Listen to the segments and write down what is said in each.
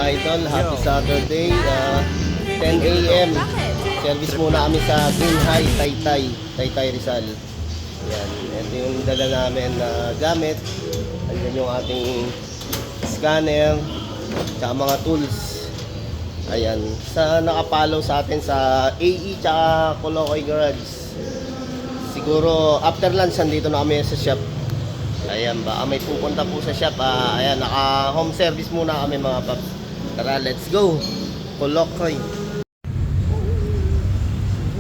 idol, happy Saturday, 10 a.m. Service muna kami sa Green High, Taytay Rizal. Yan, ito yung dala namin na gamit. Andyan yung ating scanner, tsaka mga tools. Ayan, sa nakapalo sa atin sa AE tsaka Colocoy Garage. Siguro after lunch nandito na kami sa shop. Ayan, baka may pupunta po sa shop. Ayan, naka home service muna kami mga paps. Tara, let's go. Colocoy.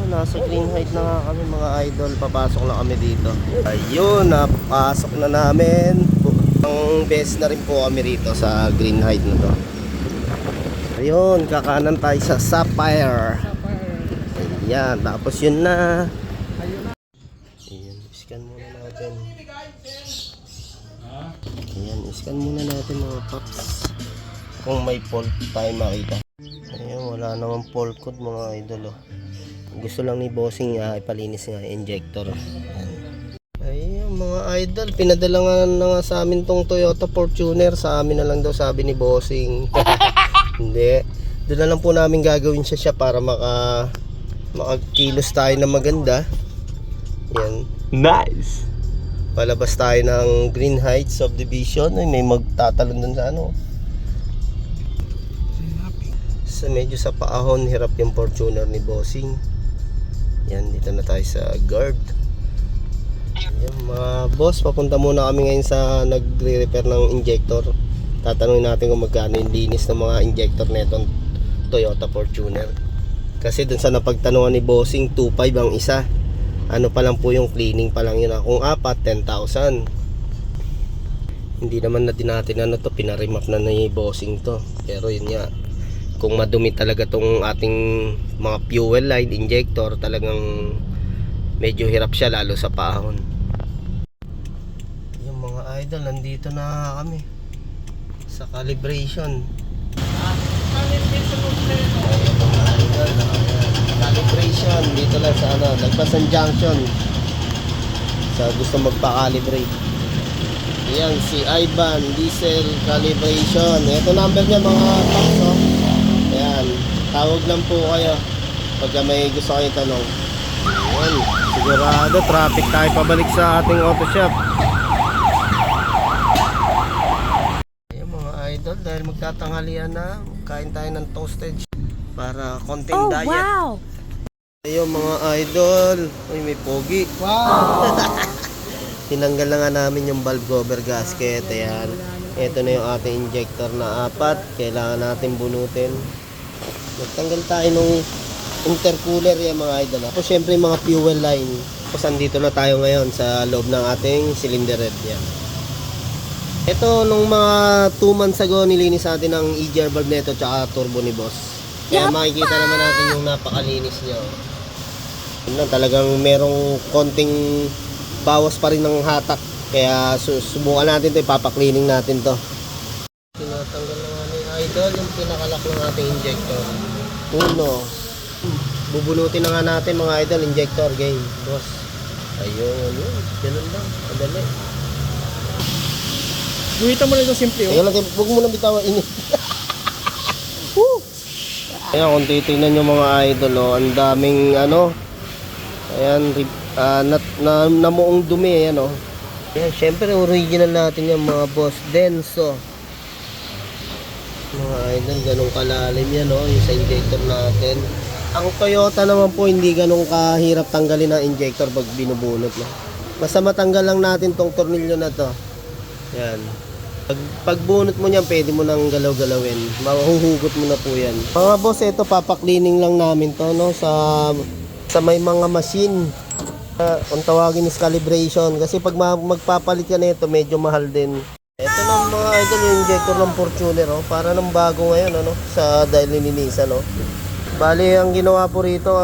Nasa Green Height na nga kami mga idol. Papasok na kami dito. Ayun, napasok na namin. Ang best na rin po kami rito sa Green Height na to. Ayun, kakanan tayo sa Sapphire. Ayan, tapos yun na. Ayan, scan muna natin. Ayan, scan muna natin mga paps. Kung may fault tayo makita. Ayan, wala naman fault code mga idol. Gusto lang ni bossing ipalinis nga injector. Ayan mga idol, pinadala nga na nga sa amin tong Toyota Fortuner. Sa amin na lang daw sabi ni bossing. Hindi, doon na lang po namin gagawin siya para makakilos tayo na maganda. Yan. Nice. Palabas tayo ng Green Heights Subdivision. Ay, may magtatalon dun sa ano. So, medyo sa paahon, hirap yung Fortuner ni bossing. Yan, dito na tayo sa guard. Yan, mga boss, papunta muna kami ngayon sa nagre-repair ng injector. Tatanungin natin kung magkano yung linis ng mga injector na itong Toyota Fortuner. Kasi dun sa napagtanungan ni bossing, 2.5 ang isa. Ano pa lang po yung cleaning pa lang yun. Kung apat, 10,000. Hindi naman na din natin ano to, pinarimap na ni bossing to. Pero yun nga, kung madumi talaga tong ating mga fuel line injector, talagang medyo hirap siya lalo sa paahon. Yung mga idol, nandito na kami sa calibration. Calibration dito lang sa ano, Lagpasan Junction. Sa gusto magpa-calibrate. Ayan, si Ivan Diesel Calibration. Ito number niya mga paps, oh. Ayan, tawag lang po kayo pagka may gusto kayong tanong. Ayan, sigurado traffic tayo pabalik sa ating auto shop. Ayan mga idol, dahil magtatanghalian na, kain tayo ng toasted para konting diet. Wow! Ayun mga idol, ay may pogi. Wow! Tinanggal na nga namin yung valve cover gasket. Ayan, ito na yung ating injector na 4. Kailangan natin bunutin. Nagtanggal tayo nung intercooler yan mga idol. Tapos syempre mga fuel line. Tapos andito na tayo ngayon sa loob ng ating cylinder head. Yan. Ito nung mga 2 months ago nilinis natin ang EGR valve nito tsaka turbo ni boss. Kaya makikita naman natin yung napakalinis niya. Talagang merong konting bawas pa rin ng hatak. Kaya subukan natin ito, ipapaklining natin to. Tinatanggal na nga ni idol yung pinakalak ng ating injector. Uno. Bubunutin na nga natin mga idol, injector game, boss. Ayun, yun. Ganun lang, madali. Guhitan mo na ito simple, oh. Ayun lang, huwag mo na bitawan init. Ayan, kung titignan nyo mga idol, oh, ang daming ano. Ayan, namuong dumi, ayan, oh. Ayan, syempre original natin yung mga boss, Denso. Mga idol, ganun kalalim yan, oh, yung sa injector natin. Ang Toyota naman po hindi ganun kahirap tanggalin ang injector pag binubunot, no? Basta matanggal lang natin tong tornilyo na to. Yan. Pagbunot mo niyan, pwede mo nang galaw-galawin. Mahuhugot mo na po yan. Mga boss, ito papaklining lang namin to, no? Sa may mga machine. Kung tawagin is calibration. Kasi pag magpapalit ka nito, medyo mahal din. Ito lang mga idol, yung injector ng Fortuner, oh. Para ng bago ngayon, ano? Sa dahil nilinisan, no? Bali, ang ginawa po rito,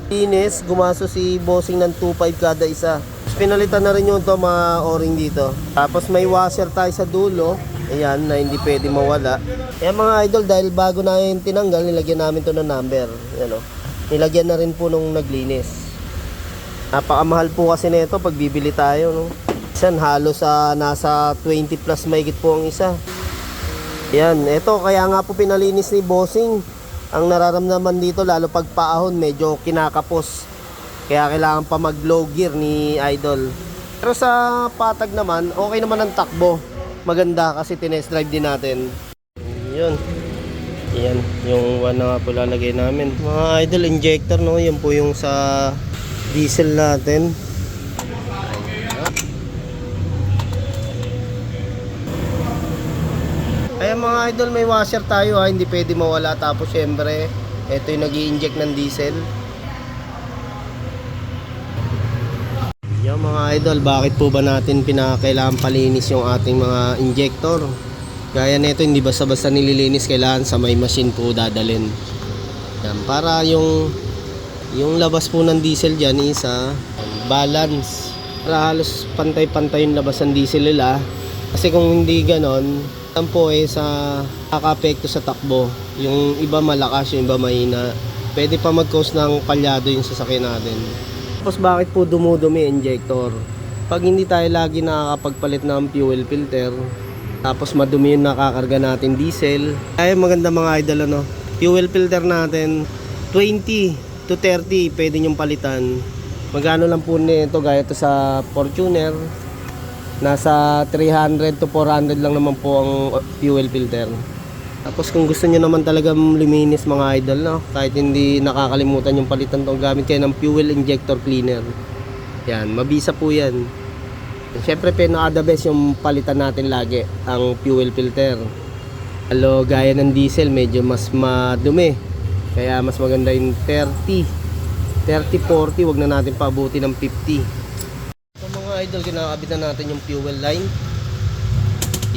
linis, gumaso si bossing ng 2.5 kada isa. Pinalitan na rin yung to mga o-ring dito. Tapos may washer tayo sa dulo. Ayan, na hindi pwede mawala. Ayan mga idol, dahil bago na yung tinanggal, nilagyan namin to ng number. Ayan, oh. Nilagyan na rin po nung naglinis. Napakamahal po kasi nito pag bibili tayo, no? Isan halos nasa 20 plus mahigit po ang isa. Yan, ito kaya nga po pinalinis ni Bossing. Ang nararamdaman dito lalo pag paahon medyo kinakapos. Kaya kailangan pa mag-low gear ni Idol. Pero sa patag naman, okay naman ang takbo. Maganda kasi tinest drive din natin. Yun. Yan, yung one na nga po lalagay namin. Mga Idol injector, no? Yan po yung sa diesel natin. Ayan mga Idol, may washer tayo ha. Hindi pwede mawala. Tapos syempre, ito yung nag-i-inject ng diesel. Yan mga Idol, bakit po ba natin pinakailangan palinis yung ating mga injector? Gaya nito, hindi basta-basta nililinis. Kailangan sa may machine po dadalhin. Yan, para yung labas po ng diesel dyan is balance. Para halos pantay-pantay yung labas ng diesel nila. Kasi kung hindi ganon, yan po sa nakaka-apekto sa takbo. Yung iba malakas, yung iba mahina. Pwede pa mag-cause ng palyado yung sasakyan natin. Tapos bakit po dumudumi injector? Pag hindi tayo lagi nakakapagpalit ng fuel filter, tapos madumi yung nakakarga natin diesel. Kaya maganda mga Idol, ano? Fuel filter natin 20 to 30 pwede nyong palitan. Magkano lang po nito, gaya to sa Fortuner, nasa 300 to 400 lang naman po ang fuel filter. Tapos kung gusto nyo naman talaga luminis mga Idol, no? Kahit hindi nakakalimutan yung palitan to, gamit kayo ng fuel injector cleaner. Yan, mabisa po yan. Siyempre pinaka the best yung palitan natin lagi ang fuel filter. Lalo gaya ng diesel medyo mas madumi, kaya mas maganda yung 30-40, wag na natin paabuti ng 50. So mga Idol, kinakabit na natin yung fuel line.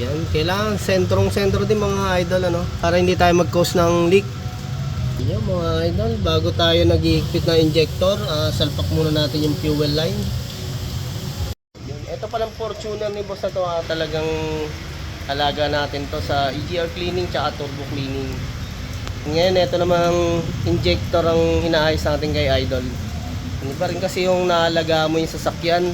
Yan, kailangan sentrong-sentro din mga Idol, ano, para hindi tayo mag-cause ng leak. Yan mga Idol, bago tayo nag-iikpit ng injector, salpak muna natin yung fuel line. Ito palang Fortuner ni boss na to, talagang alaga natin to sa EGR cleaning tsaka turbo cleaning. Ngayon ito namang injector ang inaayos natin kay Idol. Hindi pa rin kasi yung naalaga mo yung sasakyan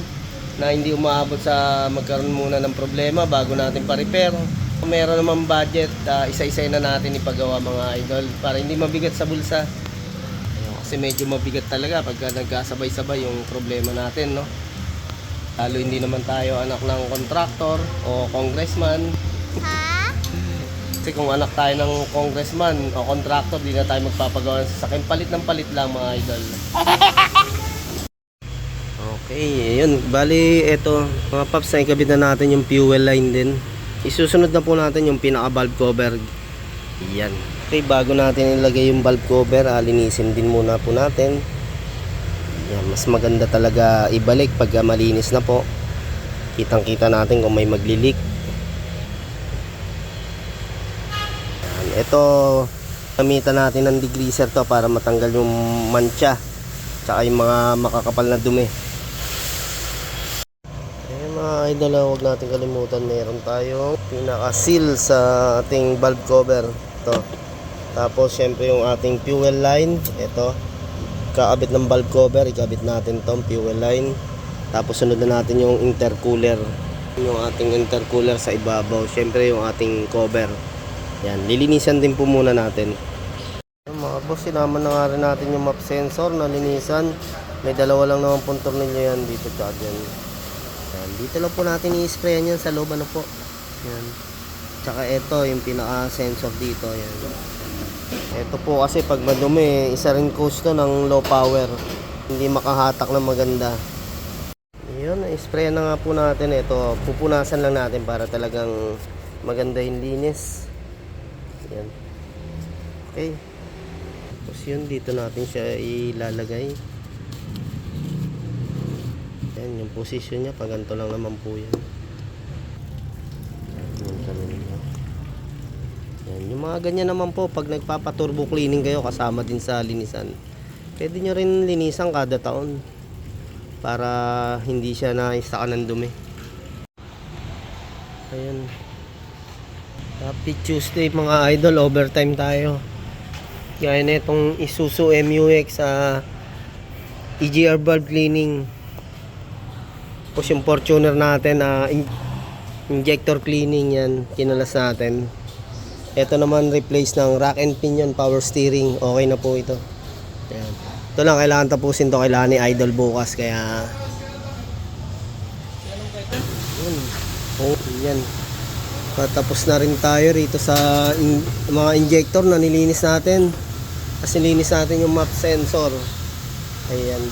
na hindi umaabot sa magkaroon muna ng problema bago natin pa-repair. Kung meron namang budget, isa-isa na natin ipagawa mga Idol para hindi mabigat sa bulsa. Kasi medyo mabigat talaga pagka nagkasabay-sabay yung problema natin, no? Lalo hindi naman tayo anak ng contractor o congressman. Kasi kung anak tayo ng congressman o contractor, di na tayo magpapagawa ng sasakyan. Palit ng palit lang mga Idol. Okay, yun. Bali, eto mga paps, naikabit na natin yung fuel line din. Isusunod na po natin yung pinaka valve cover. Yan. Okay, bago natin ilagay yung valve cover, linisin din muna po natin. Yan, mas maganda talaga ibalik pag malinis na po. Kitang kita natin kung may maglilik. Ito, gamitan natin ng degreaser to para matanggal yung mancha tsaka yung mga makakapal na dumi. Mga Idol, huwag natin kalimutan, meron tayong pinaka seal sa ating valve cover. Ito. Tapos syempre yung ating fuel line. Ito, kakabit ng valve cover, ikabit natin tong fuel line. Tapos sunod na natin yung intercooler, yung ating intercooler sa ibabaw. Syempre yung ating cover. Yan, lilinisan din po muna natin. Mga boss, sinama na nga rin natin yung map sensor na linisan. May dalawa lang naman pong tornilyo yan dito tsaka dyan. Yan, dito lang po natin i-sprayan yan sa loob, ano po. Yan. Tsaka ito yung pinaka sensor dito. Yan. Ito po kasi pag madumi, isa rin cause to ng low power. Hindi makahatak ng maganda. Yun, i-sprayan na nga po natin. Ito, pupunasan lang natin para talagang maganda yung linis. Yan. Okay. Tapos yun, dito natin siya ilalagay. Yan, yung position niya, pag ganito lang naman po yan. Yan, yung mga ganyan naman po, pag nagpapaturbo cleaning kayo, kasama din sa linisan. Pwede nyo rin linisan kada taon para hindi siya na-istaka ng dumi. Ayan. Happy Tuesday mga Idol, overtime tayo. Gaya na itong Isuzu MUX EGR valve cleaning. Tapos yung Fortuner natin injector cleaning, yan kinalas natin. Ito naman replace ng rack and pinion power steering. Okay na po ito. Ayan. Ito lang, kailangan tapusin to. Kailangan ni Idol bukas. Kaya yun. Oh, yan. Patapos na rin tayo rito sa mga injector na nilinis natin. Kasi nilinis natin yung map sensor. Ayan.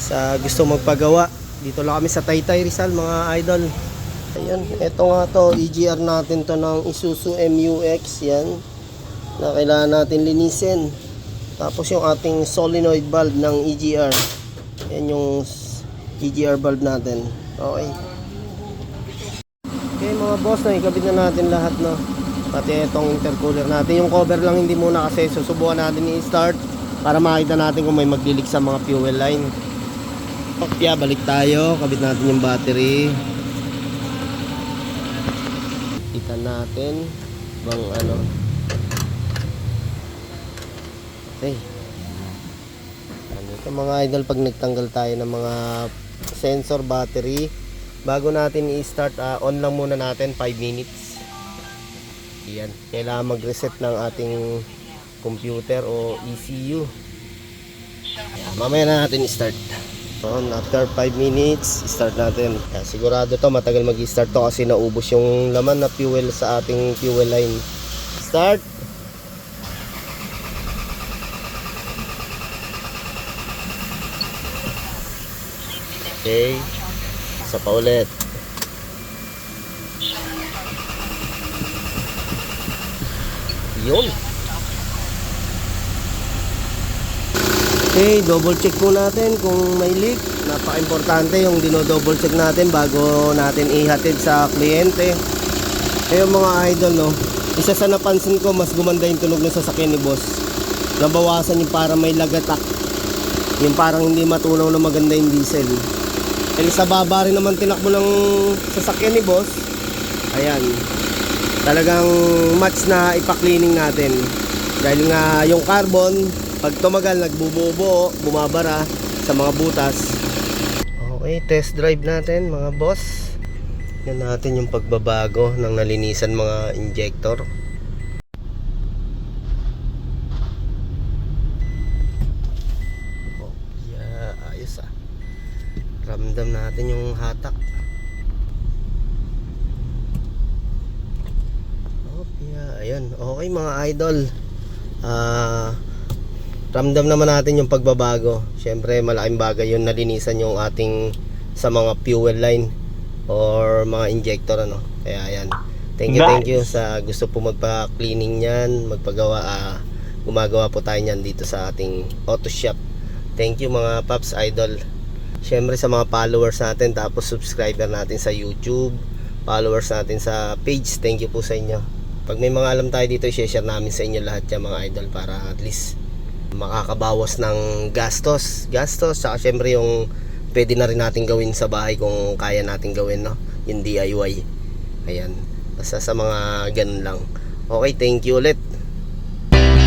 Sa gusto magpagawa, dito lang kami sa Taytay Rizal mga idol. Ayan, eto nga to, EGR natin to ng Isuzu MUX, yan. Na kailangan natin linisin. Tapos yung ating solenoid valve ng EGR. Yan yung EGR valve natin. Okay. Okay mga boss, ikabit na natin lahat, no. Pati itong intercooler natin. Yung cover lang hindi muna kasi susubukan natin i-start para makita natin kung may maglilik sa mga fuel line. Okay, balik tayo. Kabit natin yung battery. Kita natin bang ano. Okay. Ano ito mga idol, pag nagtanggal tayo ng mga sensor battery, bago natin i-start, on lang muna natin 5 minutes. Yan. Kailangan mag-reset ng ating computer o ECU. Yan. Mamaya na natin i-start. After 5 minutes, start natin. Yan. Sigurado to matagal mag-i-start to kasi naubos yung laman na fuel sa ating fuel line. Start. Okay. Isa pa ulit. Yun. Okay, double check po natin kung may leak. Napaka-importante yung dino-double check natin bago natin ihatid sa kliyente. Ayun mga idol, no. Isa sa napansin ko, mas gumanda yung tunog ng sasakyan ni boss. Nabawasan yung para may lagatak. Yung parang hindi matunaw na maganda yung diesel. Dahil sa baba rin naman tinakbo ng sasakyan ni boss. Ayan. Talagang match na ipa-cleaning natin. Dahil nga yung carbon, pag tumagal, nagbubuo, bumabara sa mga butas. Okay, test drive natin mga boss. Yan natin yung pagbabago ng nalinisan mga injector. Oh, yeah, ayos ah. Ramdam natin yung hatak. Oh, yeah, ayan. Okay mga idol. Ramdam naman natin yung pagbabago. Syempre malaking bagay yung nalinisan yung ating sa mga fuel line or mga injector ano. Kaya ayan. Thank you sa gusto po magpa-cleaning niyan, magpagawa, gumagawa po tayo niyan dito sa ating auto shop. Thank you mga Paps Idol. Syempre sa mga followers natin, tapos subscriber natin sa YouTube, followers natin sa page, thank you po sa inyo. Pag may mga alam tayo dito, i-share namin sa inyo lahat yan mga idol para at least makakabawas ng gastos, saka syempre yung pwede na rin natin gawin sa bahay kung kaya natin gawin, no? Yung DIY. Ayan, basta sa mga ganun lang. Okay, thank you ulit.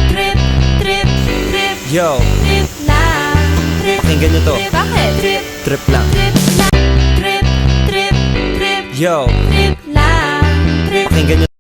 Trip, trip, trip. Yo, Trip lang. Trip. pakinggan nyo to. Trip. Bakit? Trip. Trip lang. Trip lang. Trip, trip, trip. Yo, Trip lang. Trip. pakinggan nyo